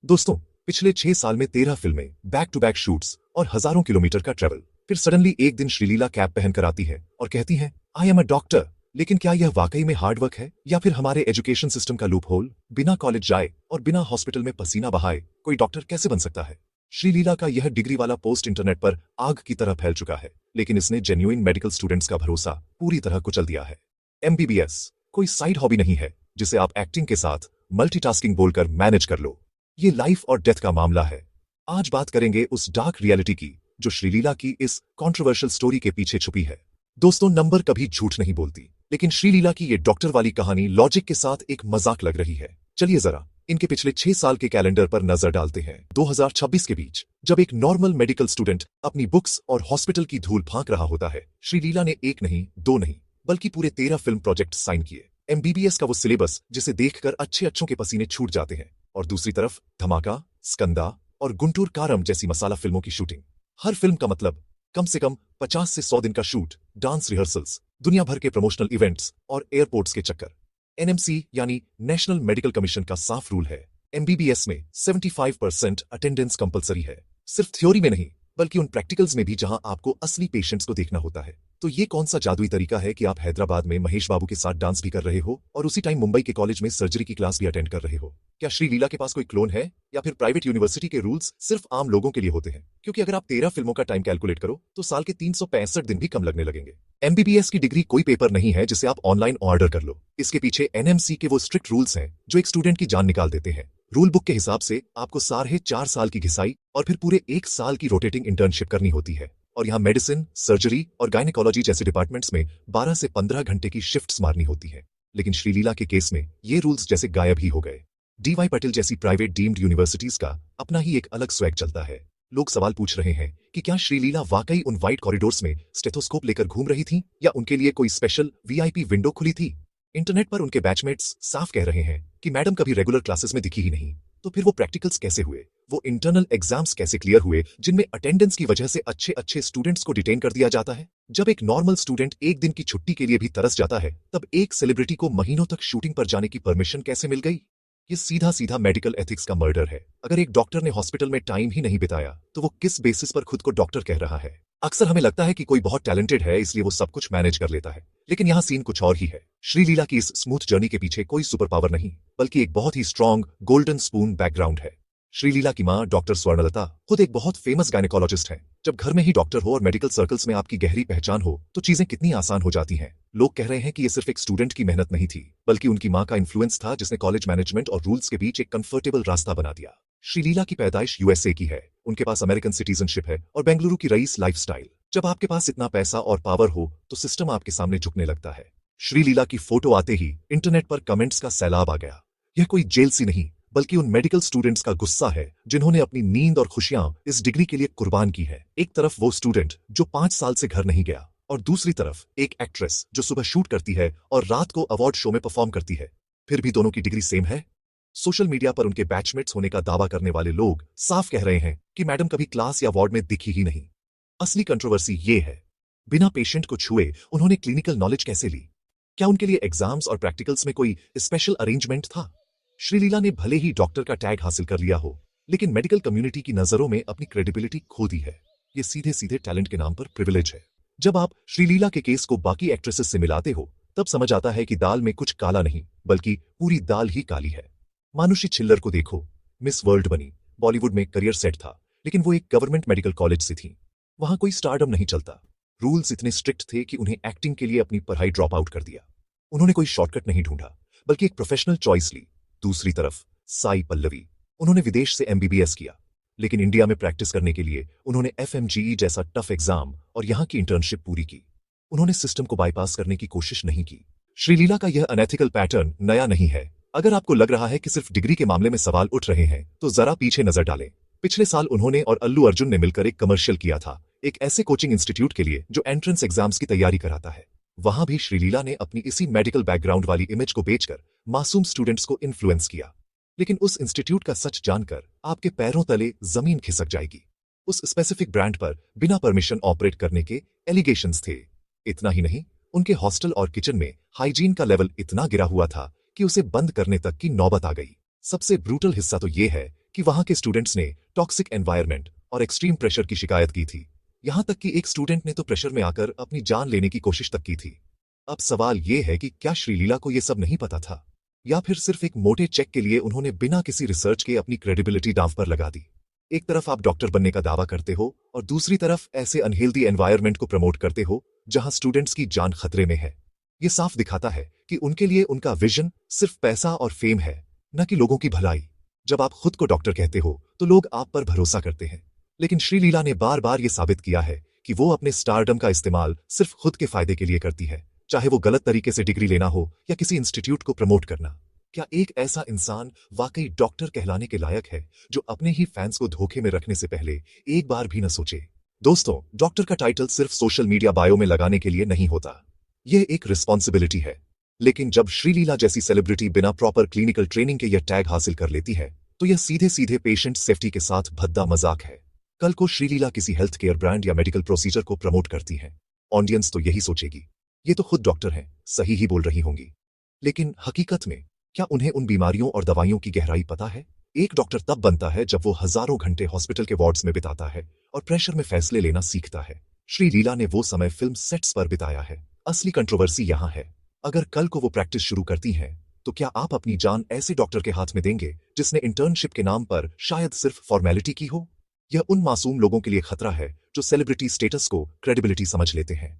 दोस्तों, पिछले 6 साल में 13 फिल्में, बैक टू बैक शूट्स और हजारों किलोमीटर का ट्रेवल। फिर सडनली एक दिन श्रीलीला कैप पहनकर आती है और कहती है, आई एम अ डॉक्टर। लेकिन क्या यह वाकई में हार्डवर्क है या फिर हमारे एजुकेशन सिस्टम का लूप होल? बिना कॉलेज जाए और बिना हॉस्पिटल में पसीना बहाए कोई डॉक्टर कैसे बन सकता है? श्रीलीला का यह डिग्री वाला पोस्ट इंटरनेट पर आग की तरह फैल चुका है, लेकिन इसने जेन्युइन मेडिकल स्टूडेंट्स का भरोसा पूरी तरह कुचल दिया है। एमबीबीएस कोई साइड हॉबी नहीं है जिसे आप एक्टिंग के साथ मल्टीटास्किंग बोलकर मैनेज कर लो। ये लाइफ और डेथ का मामला है। आज बात करेंगे उस डार्क रियलिटी की जो श्रीलीला की इस कंट्रोवर्शियल स्टोरी के पीछे छुपी है। दोस्तों, नंबर कभी झूठ नहीं बोलती, लेकिन श्रीलीला की ये डॉक्टर वाली कहानी लॉजिक के साथ एक मजाक लग रही है। चलिए जरा इनके पिछले 6 साल के कैलेंडर पर नजर डालते हैं। 2026 के बीच जब एक नॉर्मल मेडिकल स्टूडेंट अपनी बुक्स और हॉस्पिटल की धूल फांक रहा होता है, श्रीलीला ने एक नहीं, दो नहीं, बल्कि पूरे 13 फिल्म प्रोजेक्ट साइन किए। एमबीबीएस का वो सिलेबस जिसे देखकर अच्छों के पसीने छूट जाते हैं, और दूसरी तरफ धमाका, स्कंदा और गुंटूर कारम जैसी मसाला फिल्मों की शूटिंग। हर फिल्म का मतलब कम से कम 50 से 100 दिन का शूट, डांस रिहर्सल्स, दुनिया भर के प्रमोशनल इवेंट्स और एयरपोर्ट्स के चक्कर। एनएमसी यानी नेशनल मेडिकल कमीशन का साफ रूल है, एमबीबीएस में 75% अटेंडेंस कंपलसरी है। सिर्फ थ्योरी में नहीं, बल्कि उन प्रैक्टिकल्स में भी जहां आपको असली पेशेंट्स को देखना होता है। तो ये कौन सा जादुई तरीका है कि आप हैदराबाद में महेश बाबू के साथ डांस भी कर रहे हो और उसी टाइम मुंबई के कॉलेज में सर्जरी की क्लास भी अटेंड कर रहे हो? क्या श्रीलीला के पास कोई क्लोन है या फिर प्राइवेट यूनिवर्सिटी के रूल्स सिर्फ आम लोगों के लिए होते हैं? क्योंकि अगर आप 13 फिल्मों का टाइम कैलकुलेट करो तो साल के 365 दिन भी कम लगने लगेंगे। एमबीबीएस की डिग्री कोई पेपर नहीं है जिसे आप ऑनलाइन ऑर्डर कर लो। इसके पीछे एनएमसी के वो स्ट्रिक्ट रूल्स हैं जो एक स्टूडेंट की जान निकाल देते हैं। रूल बुक के हिसाब से आपको 4.5 साल की घिसाई और फिर पूरे 1 साल की रोटेटिंग इंटर्नशिप करनी होती है। और यहाँ मेडिसिन, सर्जरी और गायनेकोलॉजी जैसे डिपार्टमेंट्स में 12 से 15 घंटे की शिफ्ट्स मारनी होती है। लेकिन श्रीलीला के केस में ये रूल्स जैसे गायब ही हो गए। डीवाई पटेल जैसी प्राइवेट डीम्ड यूनिवर्सिटीज का अपना ही एक अलग स्वैग चलता है। लोग सवाल पूछ रहे हैं कि क्या श्रीलीला वाकई उन वाइट कॉरिडोर्स में स्टेथोस्कोप लेकर घूम रही थी या उनके लिए कोई स्पेशल वीआईपी विंडो खुली थी? इंटरनेट पर उनके बैचमेट्स साफ कह रहे हैं कि मैडम कभी रेगुलर क्लासेस में दिखी ही नहीं। तो फिर वो प्रैक्टिकल्स कैसे हुए, वो इंटरनल एग्जाम्स कैसे क्लियर हुए जिनमें अटेंडेंस की वजह से अच्छे स्टूडेंट्स को डिटेन कर दिया जाता है? जब एक नॉर्मल स्टूडेंट एक दिन की छुट्टी के लिए भी तरस जाता है, तब एक सेलिब्रिटी को महीनों तक शूटिंग पर जाने की परमिशन कैसे मिल गई? ये सीधा सीधा मेडिकल एथिक्स का मर्डर है। अगर एक डॉक्टर ने हॉस्पिटल में टाइम ही नहीं बिताया तो वो किस बेसिस पर खुद को डॉक्टर कह रहा है? अक्सर हमें लगता है कि कोई बहुत टैलेंटेड है इसलिए वो सब कुछ मैनेज कर लेता है, लेकिन यहाँ सीन कुछ और ही है। श्रीलीला की इस स्मूथ जर्नी के पीछे कोई सुपर पावर नहीं, बल्कि एक बहुत ही स्ट्रॉन्ग गोल्डन स्पून बैकग्राउंड है। श्रीलीला की मां डॉक्टर स्वर्णलता खुद एक बहुत फेमस गायनेकोलॉजिस्ट हैं। जब घर में ही डॉक्टर हो और मेडिकल सर्कल्स में आपकी गहरी पहचान हो तो चीजें कितनी आसान हो जाती हैं। लोग कह रहे हैं कि ये सिर्फ एक स्टूडेंट की मेहनत नहीं थी, बल्कि उनकी मां का इन्फ्लुएंस था जिसने कॉलेज मैनेजमेंट और रूल्स के बीच एक कंफर्टेबल रास्ता बना दिया। श्रीलीला की पैदाइश यूएसए की है, उनके पास अमेरिकन सिटीजनशिप है और बेंगलुरु की रईस लाइफस्टाइल। जब आपके पास इतना पैसा और पावर हो तो सिस्टम आपके सामने झुकने लगता है। श्रीलीला की फोटो आते ही इंटरनेट पर कमेंट्स का सैलाब आ गया। यह कोई जेल सी नहीं, बल्कि उन मेडिकल स्टूडेंट्स का गुस्सा है जिन्होंने अपनी नींद और खुशियां इस डिग्री के लिए कुर्बान की है। एक तरफ वो स्टूडेंट जो 5 साल से घर नहीं गया, और दूसरी तरफ एक एक्ट्रेस जो सुबह शूट करती है और रात को अवार्ड शो में परफॉर्म करती है। फिर भी दोनों की डिग्री सेम है। सोशल मीडिया पर उनके बैचमेट्स होने का दावा करने वाले लोग साफ कह रहे हैं कि मैडम कभी क्लास या वार्ड में दिखी ही नहीं। असली कंट्रोवर्सी ये है, बिना पेशेंट को छुए उन्होंने क्लिनिकल नॉलेज कैसे ली? क्या उनके लिए एग्जाम्स और प्रैक्टिकल्स में कोई स्पेशल अरेंजमेंट था? श्रीलीला ने भले ही डॉक्टर का टैग हासिल कर लिया हो, लेकिन मेडिकल कम्युनिटी की नजरों में अपनी क्रेडिबिलिटी खो दी है। ये सीधे सीधे टैलेंट के नाम पर प्रिविलेज है। जब आप श्रीलीला के केस को बाकी एक्ट्रेसेस से मिलाते हो तब समझ आता है कि दाल में कुछ काला नहीं, बल्कि पूरी दाल ही काली है। मानुषी छिल्लर को देखो, मिस वर्ल्ड बनी, बॉलीवुड में करियर सेट था, लेकिन वो एक गवर्नमेंट मेडिकल कॉलेज से थी। वहां कोई स्टारडम नहीं चलता। रूल्स इतने स्ट्रिक्ट थे कि उन्हें एक्टिंग के लिए अपनी पढ़ाई ड्रॉप आउट कर दिया। उन्होंने कोई शॉर्टकट नहीं ढूंढा, बल्कि एक प्रोफेशनल चॉइस ली। दूसरी तरफ साई पल्लवी, उन्होंने विदेश से एमबीबीएस किया, लेकिन इंडिया में प्रैक्टिस करने के लिए उन्होंने एफएमजीई जैसा टफ एग्जाम और यहां की इंटर्नशिप पूरी की। उन्होंने सिस्टम को बाईपास करने की कोशिश नहीं की। श्रीलीला का यह अनएथिकल पैटर्न नया नहीं है। अगर आपको लग रहा है कि सिर्फ डिग्री के मामले में सवाल उठ रहे हैं तो जरा पीछे नजर डालें। पिछले साल उन्होंने और अल्लू अर्जुन ने मिलकर एक कमर्शियल किया था, एक ऐसे कोचिंग इंस्टीट्यूट के लिए जो एंट्रेंस एग्जाम्स की तैयारी कराता है। वहां भी श्रीलीला ने अपनी इसी मेडिकल बैकग्राउंड वाली इमेज को बेचकर मासूम स्टूडेंट्स को इन्फ्लुएंस किया। लेकिन उस इंस्टीट्यूट का सच जानकर आपके पैरों तले जमीन खिसक जाएगी। उस स्पेसिफिक ब्रांड पर बिना परमिशन ऑपरेट करने के एलिगेशंस थे। इतना ही नहीं, उनके हॉस्टल और किचन में हाइजीन का लेवल इतना गिरा हुआ था कि उसे बंद करने तक की नौबत आ गई। सबसे ब्रूटल हिस्सा तो ये है कि वहां के स्टूडेंट्स ने टॉक्सिक एनवायरनमेंट और एक्सट्रीम प्रेशर की शिकायत की थी। यहां तक कि एक स्टूडेंट ने तो प्रेशर में आकर अपनी जान लेने की कोशिश तक की थी। अब सवाल ये है कि क्या श्रीलीला को यह सब नहीं पता था, या फिर सिर्फ एक मोटे चेक के लिए उन्होंने बिना किसी रिसर्च के अपनी क्रेडिबिलिटी दांव पर लगा दी। एक तरफ आप डॉक्टर बनने का दावा करते हो और दूसरी तरफ ऐसे अनहेल्दी एनवायरनमेंट को प्रमोट करते हो जहां स्टूडेंट्स की जान खतरे में है। ये साफ दिखाता है कि उनके लिए उनका विजन सिर्फ पैसा और फेम है, न कि लोगों की भलाई। जब आप खुद को डॉक्टर कहते हो तो लोग आप पर भरोसा करते हैं, लेकिन श्रीलीला ने बार बार यह साबित किया है कि वो अपने स्टारडम का इस्तेमाल सिर्फ खुद के फायदे के लिए करती है, चाहे वो गलत तरीके से डिग्री लेना हो या किसी इंस्टीट्यूट को प्रमोट करना। क्या एक ऐसा इंसान वाकई डॉक्टर कहलाने के लायक है जो अपने ही फैंस को धोखे में रखने से पहले एक बार भी न सोचे? दोस्तों, डॉक्टर का टाइटल सिर्फ सोशल मीडिया बायो में लगाने के लिए नहीं होता, यह एक रिस्पॉन्सिबिलिटी है। लेकिन जब श्रीलीला जैसी सेलिब्रिटी बिना प्रॉपर क्लिनिकल ट्रेनिंग के यह टैग हासिल कर लेती है तो यह सीधे सीधे पेशेंट सेफ्टी के साथ भद्दा मजाक है। कल को श्रीलीला किसी हेल्थ केयर ब्रांड या मेडिकल प्रोसीजर को प्रमोट करती है, ऑडियंस तो यही सोचेगी, ये तो खुद डॉक्टर हैं, सही ही बोल रही होंगी। लेकिन हकीकत में क्या उन्हें उन बीमारियों और दवाइयों की गहराई पता है? एक डॉक्टर तब बनता है जब वो हजारों घंटे हॉस्पिटल के वार्ड्स में बिताता है और प्रेशर में फैसले लेना सीखता है। श्रीलीला ने वो समय फिल्म सेट्स पर बिताया है। असली कंट्रोवर्सी यहाँ है, अगर कल को वो प्रैक्टिस शुरू करती हैं तो क्या आप अपनी जान ऐसे डॉक्टर के हाथ में देंगे जिसने इंटर्नशिप के नाम पर शायद सिर्फ फॉर्मेलिटी की हो? यह उन मासूम लोगों के लिए खतरा है जो सेलिब्रिटी स्टेटस को क्रेडिबिलिटी समझ लेते हैं।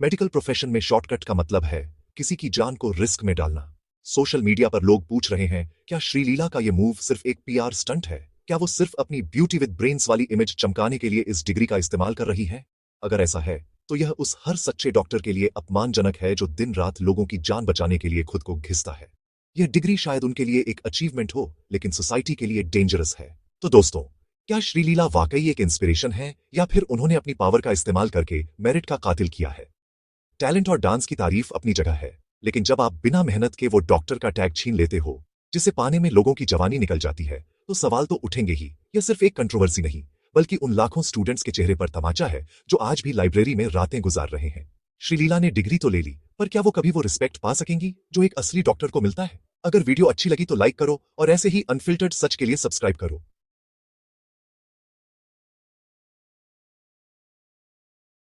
मेडिकल प्रोफेशन में शॉर्टकट का मतलब है किसी की जान को रिस्क में डालना। सोशल मीडिया पर लोग पूछ रहे हैं, क्या श्रीलीला का यह मूव सिर्फ एक पीआर स्टंट है? क्या वो सिर्फ अपनी ब्यूटी विद ब्रेन्स वाली इमेज चमकाने के लिए इस डिग्री का इस्तेमाल कर रही है? अगर ऐसा है तो यह उस हर सच्चे डॉक्टर के लिए अपमानजनक है जो दिन रात लोगों की जान बचाने के लिए खुद को घिसता है। यह डिग्री शायद उनके लिए एक अचीवमेंट हो, लेकिन सोसाइटी के लिए डेंजरस है। तो दोस्तों, क्या श्रीलीला वाकई एक इंस्पिरेशन है या फिर उन्होंने अपनी पावर का इस्तेमाल करके मेरिट का कातिल किया है? टैलेंट और डांस की तारीफ अपनी जगह है, लेकिन जब आप बिना मेहनत के वो डॉक्टर का टैग छीन लेते हो जिसे पाने में लोगों की जवानी निकल जाती है, तो सवाल तो उठेंगे ही। यह सिर्फ एक कंट्रोवर्सी नहीं, बल्कि उन लाखों स्टूडेंट्स के चेहरे पर तमाचा है जो आज भी लाइब्रेरी में रातें गुजार रहे हैं। श्रीलीला ने डिग्री तो ले ली, पर क्या वो कभी वो रिस्पेक्ट पा सकेंगी जो एक असली डॉक्टर को मिलता है? अगर वीडियो अच्छी लगी तो लाइक करो और ऐसे ही अनफिल्टर्ड सच के लिए सब्सक्राइब करो।